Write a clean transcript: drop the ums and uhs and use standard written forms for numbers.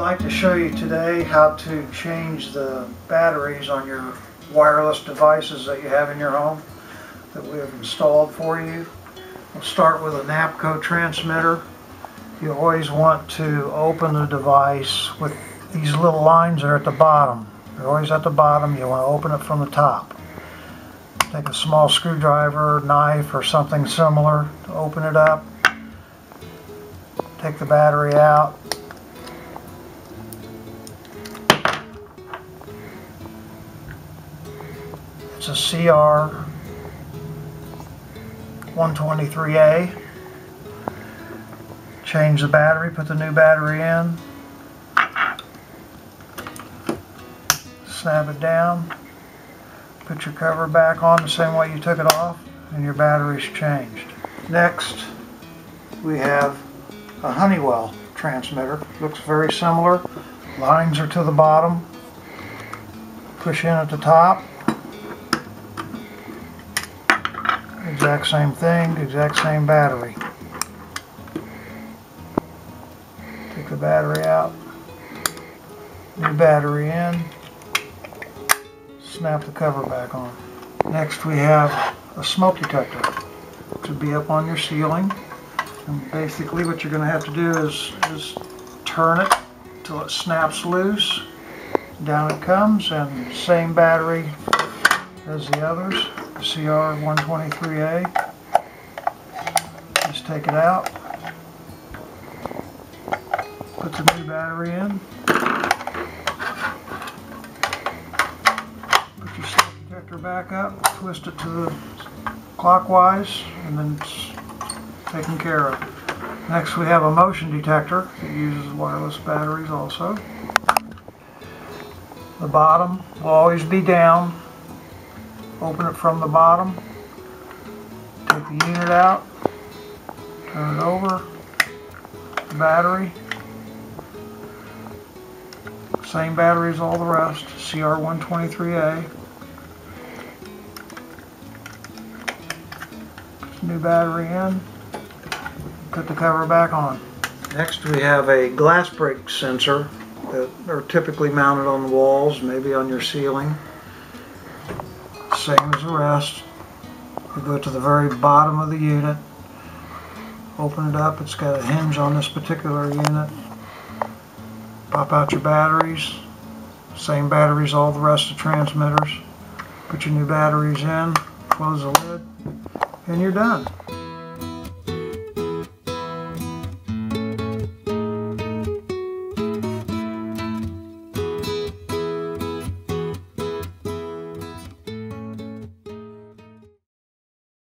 like to show you today how to change the batteries on your wireless devices that you have in your home that we have installed for you. We'll start with a Napco transmitter. You always want to open the device with these little lines that are at the bottom. They're always at the bottom. You want to open it from the top. Take a small screwdriver, knife, or something similar to open it up. Take the battery out. It's a CR123A. Change the battery, put the new battery in. Snap it down. Put your cover back on the same way you took it off, and your battery's changed. Next, we have a Honeywell transmitter. Looks very similar. Lines are to the bottom. Push in at the top. Exact same thing, exact same battery. Take the battery out. New battery in. Snap the cover back on. Next we have a smoke detector, which will be up on your ceiling. And basically what you're going to have to do is turn it till it snaps loose. Down it comes, and same battery as the others, CR123A. Just take it out. Put the new battery in. Put your smoke detector back up. Twist it to the clockwise, and then it's taken care of. Next we have a motion detector that uses wireless batteries also. The bottom will always be down. Open it from the bottom. Take the unit out. Turn it over. The battery. Same battery as all the rest. CR123A. Put the new battery in. Put the cover back on. Next we have a glass break sensor that are typically mounted on the walls, maybe on your ceiling. Same as the rest. You go to the very bottom of the unit. Open it up. It's got a hinge on this particular unit. Pop out your batteries. Same batteries all the rest of the transmitters. Put your new batteries in. Close the lid. And you're done.